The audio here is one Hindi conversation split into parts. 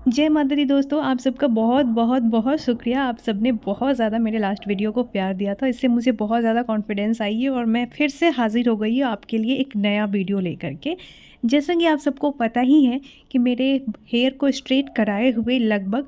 जय माता दी दोस्तों, आप सबका बहुत बहुत बहुत शुक्रिया। आप सबने बहुत ज़्यादा मेरे लास्ट वीडियो को प्यार दिया था, इससे मुझे बहुत ज़्यादा कॉन्फिडेंस आई है और मैं फिर से हाज़िर हो गई हूँ आपके लिए एक नया वीडियो लेकर के। जैसा कि आप सबको पता ही है कि मेरे हेयर को स्ट्रेट कराए हुए लगभग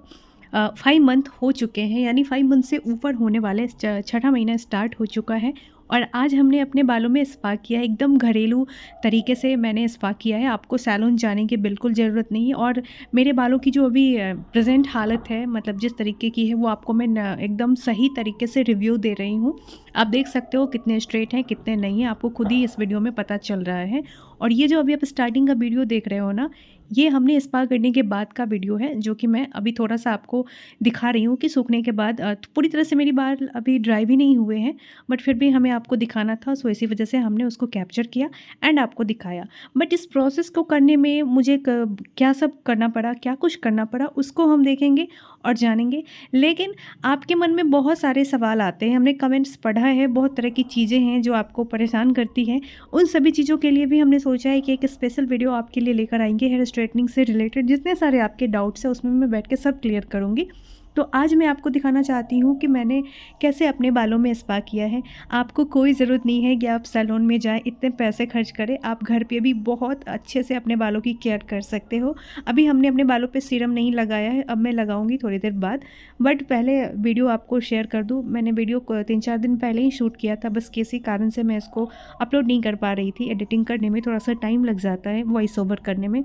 5 मंथ हो चुके हैं, यानी 5 मंथ से ऊपर होने वाले, छठा महीना स्टार्ट हो चुका है। और आज हमने अपने बालों में स्पा किया है, एकदम घरेलू तरीके से मैंने स्पा किया है। आपको सैलून जाने की बिल्कुल ज़रूरत नहीं है। और मेरे बालों की जो अभी प्रेजेंट हालत है, मतलब जिस तरीके की है, वो आपको मैं एकदम सही तरीके से रिव्यू दे रही हूँ। आप देख सकते हो कितने स्ट्रेट हैं, कितने नहीं हैं, आपको खुद ही इस वीडियो में पता चल रहा है। और ये जो अभी आप स्टार्टिंग का वीडियो देख रहे हो ना, ये हमने स्पा करने के बाद का वीडियो है, जो कि मैं अभी थोड़ा सा आपको दिखा रही हूँ कि सूखने के बाद पूरी तरह से मेरी बाल अभी ड्राई भी नहीं हुए हैं, बट फिर भी हमें आपको दिखाना था, सो इसी वजह से हमने उसको कैप्चर किया एंड आपको दिखाया। बट इस प्रोसेस को करने में मुझे क्या सब करना पड़ा, क्या कुछ करना पड़ा, उसको हम देखेंगे और जानेंगे। लेकिन आपके मन में बहुत सारे सवाल आते हैं, हमने कमेंट्स पढ़ा है, बहुत तरह की चीज़ें हैं जो आपको परेशान करती हैं। उन सभी चीज़ों के लिए भी हमने सोचा है कि एक स्पेशल वीडियो आपके लिए लेकर आएंगे। हेयर स्ट्रेटनिंग से रिलेटेड जितने सारे आपके डाउट्स हैं, उसमें मैं बैठ के सब क्लियर करूँगी। तो आज मैं आपको दिखाना चाहती हूँ कि मैंने कैसे अपने बालों में स्पा किया है। आपको कोई ज़रूरत नहीं है कि आप सैलून में जाएँ, इतने पैसे खर्च करें। आप घर पे भी बहुत अच्छे से अपने बालों की केयर कर सकते हो। अभी हमने अपने बालों पे सीरम नहीं लगाया है, अब मैं लगाऊंगी थोड़ी देर बाद। बट पहले वीडियो आपको शेयर कर दूँ, मैंने वीडियो को 3-4 दिन पहले ही शूट किया था, बस किसी कारण से मैं इसको अपलोड नहीं कर पा रही थी। एडिटिंग करने में थोड़ा सा टाइम लग जाता है, वॉइस ओवर करने में।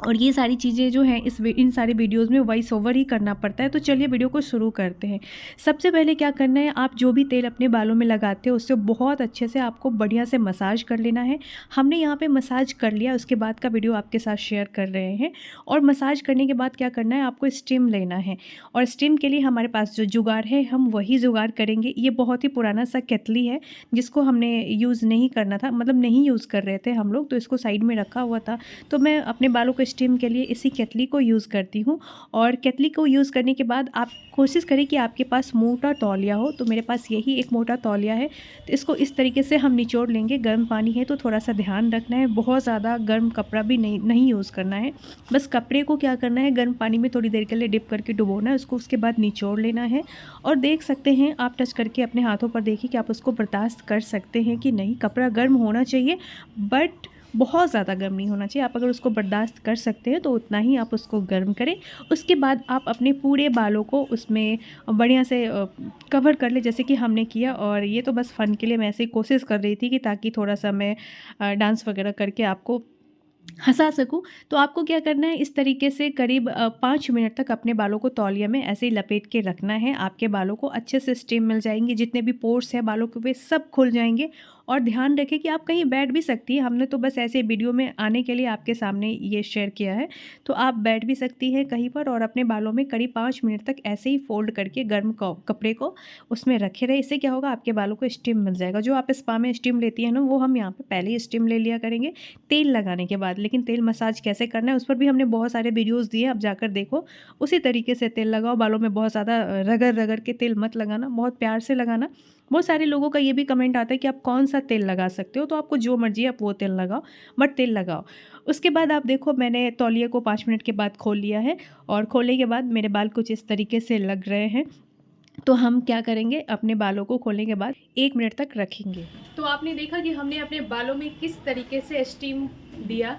और ये सारी चीज़ें जो हैं इन सारे वीडियोज़ में वॉइस ओवर ही करना पड़ता है। तो चलिए वीडियो को शुरू करते हैं। सबसे पहले क्या करना है, आप जो भी तेल अपने बालों में लगाते हो उससे बहुत अच्छे से आपको बढ़िया से मसाज कर लेना है। हमने यहाँ पे मसाज कर लिया, उसके बाद का वीडियो आपके साथ शेयर कर रहे हैं। और मसाज करने के बाद क्या करना है, आपको स्टीम लेना है। और स्टीम के लिए हमारे पास जो जुगाड़ है, हम वही जुगाड़ करेंगे। ये बहुत ही पुराना सा केतली है, जिसको हमने यूज़ नहीं करना था, मतलब नहीं यूज़ कर रहे थे हम लोग, तो इसको साइड में रखा हुआ था। तो मैं अपने बालों को स्टीम के लिए इसी केतली को यूज़ करती हूँ। और केतली को यूज़ करने के बाद आप कोशिश करें कि आपके पास मोटा तौलिया हो। तो मेरे पास यही एक मोटा तौलिया है, तो इसको इस तरीके से हम निचोड़ लेंगे। गर्म पानी है तो थोड़ा सा ध्यान रखना है, बहुत ज़्यादा गर्म कपड़ा भी नहीं यूज़ करना है। बस कपड़े को क्या करना है, गर्म पानी में थोड़ी देर के लिए डिप करके डुबोना है उसको, उसके बाद निचोड़ लेना है। और देख सकते हैं आप, टच करके अपने हाथों पर देखिए कि आप उसको बर्दाश्त कर सकते हैं कि नहीं। कपड़ा गर्म होना चाहिए, बट बहुत ज़्यादा गर्म नहीं होना चाहिए। आप अगर उसको बर्दाश्त कर सकते हैं तो उतना ही आप उसको गर्म करें। उसके बाद आप अपने पूरे बालों को उसमें बढ़िया से कवर कर ले, जैसे कि हमने किया। और ये तो बस फ़न के लिए मैं ऐसे ही कोशिश कर रही थी कि ताकि थोड़ा सा मैं डांस वगैरह करके आपको हँसा सकूँ। तो आपको क्या करना है, इस तरीके से करीब 5 मिनट तक अपने बालों को तौलिया में ऐसे ही लपेट के रखना है। आपके बालों को अच्छे से स्टीम मिल जाएंगी, जितने भी पोर्स हैं बालों के वे सब खुल जाएंगे। और ध्यान रखें कि आप कहीं बैठ भी सकती हैं, हमने तो बस ऐसे वीडियो में आने के लिए आपके सामने ये शेयर किया है। तो आप बैठ भी सकती हैं कहीं पर और अपने बालों में करीब 5 मिनट तक ऐसे ही फोल्ड करके गर्म कपड़े को उसमें रखे रहे। इससे क्या होगा, आपके बालों को स्टीम मिल जाएगा। जो आप स्पा में स्टीम लेती हैं ना, वो हम यहाँ पे पहले ही स्टीम ले लिया करेंगे तेल लगाने के बाद। लेकिन तेल मसाज कैसे करना है उस पर भी हमने बहुत सारे वीडियोस दिए, आप जाकर देखो। उसी तरीके से तेल लगाओ बालों में, बहुत ज़्यादा रगड़ रगड़ के तेल मत लगाना, बहुत प्यार से लगाना। बहुत सारे लोगों का ये भी कमेंट आता है कि आप कौन सा तेल लगा सकते हो, तो आपको जो मर्जी है आप वो तेल लगाओ, बट तेल लगाओ। उसके बाद आप देखो, मैंने तौलिए को 5 मिनट के बाद खोल लिया है। और खोलने के बाद मेरे बाल कुछ इस तरीके से लग रहे हैं। तो हम क्या करेंगे, अपने बालों को खोलने के बाद 1 मिनट तक रखेंगे। तो आपने देखा कि हमने अपने बालों में किस तरीके से स्टीम दिया।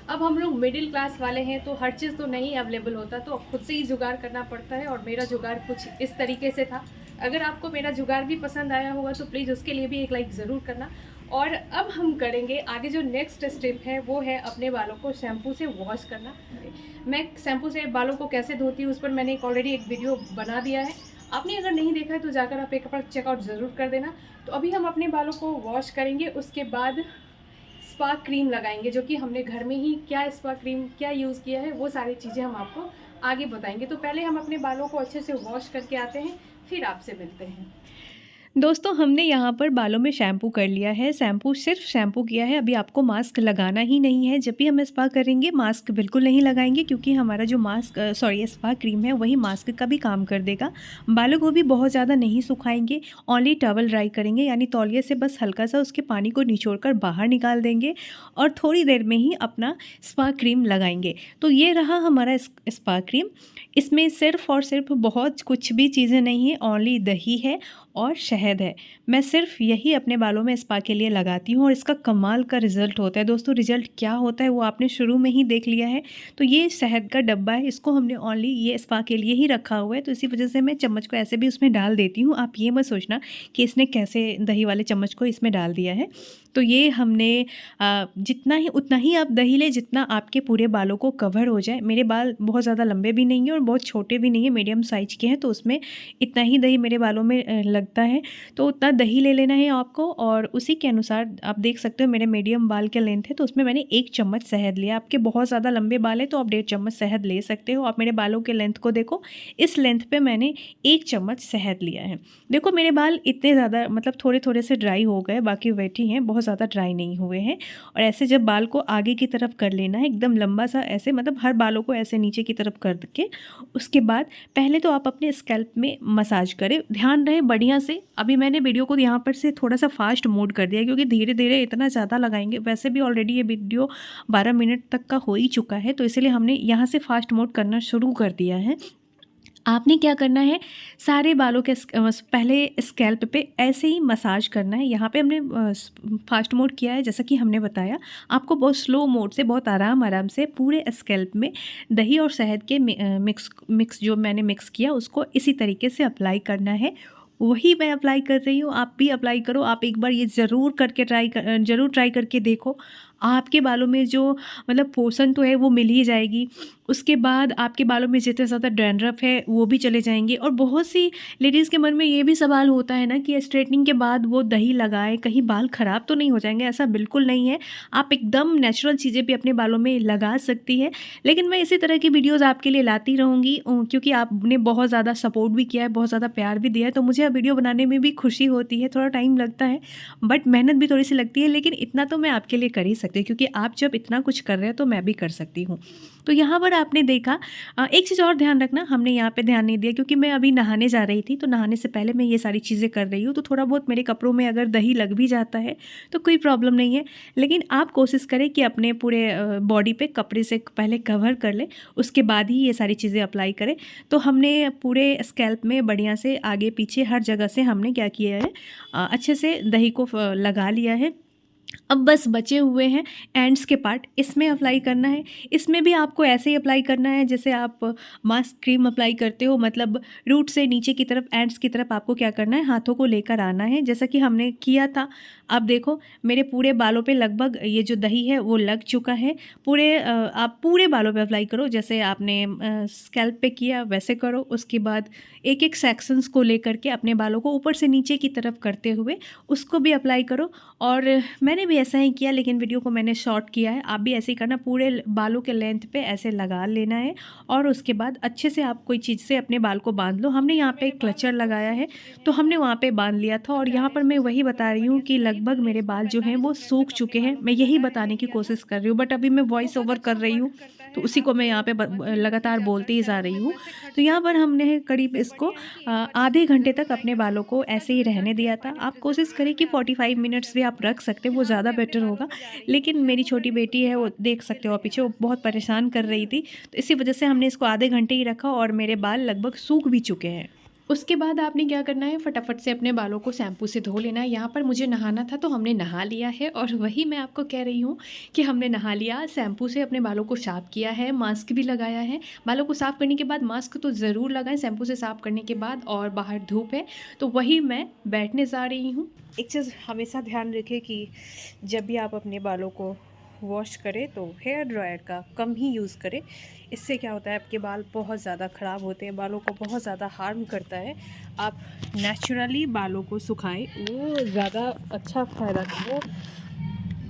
अब हम लोग मिडिल क्लास वाले हैं, तो हर चीज़ तो नहीं अवेलेबल होता, तो खुद से ही जुगाड़ करना पड़ता है। और मेरा जुगाड़ कुछ इस तरीके से था। अगर आपको मेरा जुगाड़ भी पसंद आया होगा तो प्लीज़ उसके लिए भी एक लाइक ज़रूर करना। और अब हम करेंगे आगे, जो नेक्स्ट स्टेप है वो है अपने बालों को शैम्पू से वॉश करना। मैं शैम्पू से बालों को कैसे धोती हूँ उस पर मैंने ऑलरेडी एक वीडियो बना दिया है। आपने अगर नहीं देखा है तो जाकर आप एक बार चेकआउट ज़रूर कर देना। तो अभी हम अपने बालों को वॉश करेंगे, उसके बाद स्पा क्रीम लगाएंगे, जो कि हमने घर में ही क्या स्पा क्रीम क्या यूज़ किया है वो सारी चीज़ें हम आपको आगे बताएंगे। तो पहले हम अपने बालों को अच्छे से वॉश करके आते हैं, फिर आपसे मिलते हैं। दोस्तों हमने यहाँ पर बालों में शैम्पू कर लिया है, सिर्फ शैम्पू किया है। अभी आपको मास्क लगाना ही नहीं है। जब भी हम स्पा करेंगे मास्क बिल्कुल नहीं लगाएंगे, क्योंकि हमारा जो स्पा क्रीम है वही मास्क का भी काम कर देगा। बालों को भी बहुत ज़्यादा नहीं सुखाएंगे, ओनली टॉवल ड्राई करेंगे, यानी तौलिए से बस हल्का सा उसके पानी को निचोड़ कर बाहर निकाल देंगे और थोड़ी देर में ही अपना स्पा क्रीम लगाएंगे। तो ये रहा हमारा स्पा क्रीम। इसमें सिर्फ़ और सिर्फ बहुत कुछ भी चीज़ें नहीं है, ओनली दही है और शहद है। मैं सिर्फ यही अपने बालों में स्पा के लिए लगाती हूँ और इसका कमाल का रिज़ल्ट होता है। दोस्तों रिज़ल्ट क्या होता है वो आपने शुरू में ही देख लिया है। तो ये शहद का डब्बा है, इसको हमने ओनली ये स्पा के लिए ही रखा हुआ है, तो इसी वजह से मैं चम्मच को ऐसे भी उसमें डाल देती हूँ। आप ये मत सोचना कि इसने कैसे दही वाले चम्मच को इसमें डाल दिया है। तो ये हमने जितना ही उतना ही आप दही लें जितना आपके पूरे बालों को कवर हो जाए। मेरे बाल बहुत ज़्यादा लंबे भी नहीं हैं और बहुत छोटे भी नहीं हैं, मीडियम साइज़ के हैं, तो उसमें इतना ही दही मेरे बालों में लगता है। तो उतना दही ले लेना है आपको और उसी के अनुसार आप देख सकते हो मेरे मीडियम बाल के लेंथ है, तो उसमें मैंने 1 चम्मच शहद लिया। आपके बहुत ज़्यादा लंबे बाल है तो आप 1.5 चम्मच शहद ले सकते हो। आप मेरे बालों के लेंथ को देखो, इस लेंथ पे मैंने 1 चम्मच शहद लिया है। देखो मेरे बाल इतने ज़्यादा मतलब थोड़े थोड़े से ड्राई हो गए, बाकी वेट ही हैं, बहुत ज़्यादा ड्राई नहीं हुए हैं। और ऐसे जब बाल को आगे की तरफ कर लेना है एकदम लंबा सा, ऐसे मतलब हर बालों को ऐसे नीचे की तरफ करके उसके बाद पहले तो आप अपने स्कैल्प में मसाज करें, ध्यान रहे बढ़िया से। अभी मैंने वीडियो को यहाँ पर से थोड़ा सा फास्ट मोड कर दिया क्योंकि धीरे धीरे इतना ज़्यादा लगाएंगे, वैसे भी ऑलरेडी ये वीडियो 12 मिनट तक का हो ही चुका है, तो इसलिए हमने यहाँ से फास्ट मोड करना शुरू कर दिया है। आपने क्या करना है, सारे बालों के पहले स्कैल्प पे ऐसे ही मसाज करना है। यहाँ पे हमने फास्ट मोड किया है जैसा कि हमने बताया। आपको बहुत स्लो मोड से बहुत आराम से पूरे स्कैल्प में दही और शहद के मिक्स जो मैंने मिक्स किया उसको इसी तरीके से अप्लाई करना है। वही मैं अप्लाई कर रही हूँ, आप भी अप्लाई करो। आप एक बार ये ज़रूर ट्राई करके देखो। आपके बालों में जो मतलब पोषण तो है वो मिल ही जाएगी। उसके बाद आपके बालों में जितने ज़्यादा डैंड्रफ है वो भी चले जाएंगे। और बहुत सी लेडीज़ के मन में ये भी सवाल होता है ना कि स्ट्रेटनिंग के बाद वो दही लगाएं, कहीं बाल ख़राब तो नहीं हो जाएंगे। ऐसा बिल्कुल नहीं है, आप एकदम नेचुरल चीज़ें भी अपने बालों में लगा सकती है। लेकिन मैं इसी तरह की वीडियोज़ आपके लिए लाती रहूँगी क्योंकि आपने बहुत ज़्यादा सपोर्ट भी किया है, बहुत ज़्यादा प्यार भी दिया है, तो मुझे वीडियो बनाने में भी खुशी होती है। थोड़ा टाइम लगता है बट मेहनत भी थोड़ी सी लगती है, लेकिन इतना तो मैं आपके लिए कर ही सकती हूँ क्योंकि आप जब इतना कुछ कर रहे हो तो मैं भी कर सकती हूँ। तो यहाँ पर आपने देखा एक चीज़ और ध्यान रखना, हमने यहाँ पे ध्यान नहीं दिया क्योंकि मैं अभी नहाने जा रही थी, तो नहाने से पहले मैं ये सारी चीज़ें कर रही हूँ। तो थोड़ा बहुत मेरे कपड़ों में अगर दही लग भी जाता है तो कोई प्रॉब्लम नहीं है, लेकिन आप कोशिश करें कि अपने पूरे बॉडी पे कपड़े से पहले कवर कर लें, उसके बाद ही ये सारी चीज़ें अप्लाई करें। तो हमने पूरे स्कैल्प में बढ़िया से आगे पीछे हर जगह से हमने क्या किया है, अच्छे से दही को लगा लिया है। अब बस बचे हुए हैं एंड्स के पार्ट, इसमें अप्लाई करना है। इसमें भी आपको ऐसे ही अप्लाई करना है जैसे आप मास्क क्रीम अप्लाई करते हो, मतलब रूट से नीचे की तरफ एंड्स की तरफ आपको क्या करना है, हाथों को लेकर आना है जैसा कि हमने किया था। अब देखो मेरे पूरे बालों पे लगभग ये जो दही है वो लग चुका है। आप पूरे बालों पे अप्लाई करो, जैसे आपने स्कैल्प पे किया वैसे करो। उसके बाद एक एक सेक्शंस को लेकर के अपने बालों को ऊपर से नीचे की तरफ करते हुए उसको भी अप्लाई करो। और मैंने भी ऐसा ही किया, लेकिन वीडियो को मैंने शॉर्ट किया है। आप भी ऐसे ही करना, पूरे बालों के लेंथ पे ऐसे लगा लेना है और उसके बाद अच्छे से आप कोई चीज़ से अपने बाल को बांध लो। हमने यहाँ पे क्लचर लगाया है तो हमने वहाँ पे बांध लिया था। और यहाँ पर मैं वही बता रही हूँ कि लगभग मेरे बाल जो हैं वो सूख चुके हैं। मैं यही बताने की कोशिश कर रही हूँ बट अभी मैं वॉइस ओवर कर रही हूँ तो उसी को मैं यहाँ पे लगातार बोलते ही जा रही हूँ। तो यहाँ पर हमने करीब इसको आधे घंटे तक अपने बालों को ऐसे ही रहने दिया था। आप कोशिश करें कि 45 मिनट्स भी आप रख सकते हैं, वो ज़्यादा बेटर होगा। लेकिन मेरी छोटी बेटी है, वो देख सकते हो पीछे, वो बहुत परेशान कर रही थी, तो इसी वजह से हमने इसको आधे घंटे ही रखा और मेरे बाल लगभग सूख भी चुके हैं। उसके बाद आपने क्या करना है, फटाफट से अपने बालों को शैम्पू से धो लेना है। यहाँ पर मुझे नहाना था तो हमने नहा लिया है और वही मैं आपको कह रही हूँ कि हमने नहा लिया, शैम्पू से अपने बालों को साफ़ किया है, मास्क भी लगाया है। बालों को साफ़ करने के बाद मास्क तो ज़रूर लगाएं शैम्पू से साफ़ करने के बाद, और बाहर धूप है तो वही मैं बैठने जा रही हूँ। एक चीज़ हमेशा ध्यान रखें कि जब भी आप अपने बालों को वॉश करें तो हेयर ड्रायर का कम ही यूज़ करें। इससे क्या होता है, आपके बाल बहुत ज़्यादा ख़राब होते हैं, बालों को बहुत ज़्यादा हार्म करता है। आप नेचुरली बालों को सुखाएं, वो ज़्यादा अच्छा फ़ायदा है।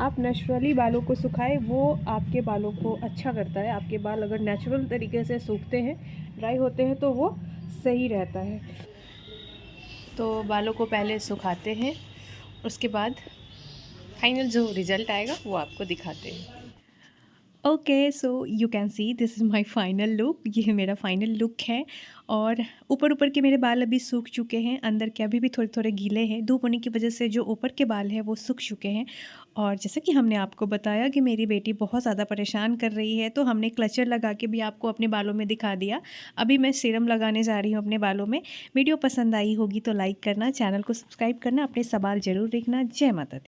आप नेचुरली बालों को सुखाएं, वो आपके बालों को अच्छा करता है। आपके बाल अगर नेचुरल तरीके से सूखते हैं, ड्राई होते हैं तो वो सही रहता है। तो बालों को पहले सुखाते हैं, उसके बाद फाइनल जो रिज़ल्ट आएगा वो आपको दिखाते हैं। Okay, so you can see this is my final look. ये मेरा फाइनल लुक है और ऊपर ऊपर के मेरे बाल अभी सूख चुके हैं, अंदर के अभी भी थोड़े थोड़े गीले हैं। धूप होने की वजह से जो ऊपर के बाल हैं वो सूख चुके हैं। और जैसे कि हमने आपको बताया कि मेरी बेटी बहुत ज़्यादा परेशान कर रही है, तो हमने क्लचर लगा के भी आपको अपने बालों में दिखा दिया। अभी मैं सीरम लगाने जा रही हूँ अपने बालों में। वीडियो पसंद आई होगी तो लाइक करना, चैनल को सब्सक्राइब करना, अपने सवाल ज़रूर लिखना। जय माता दी।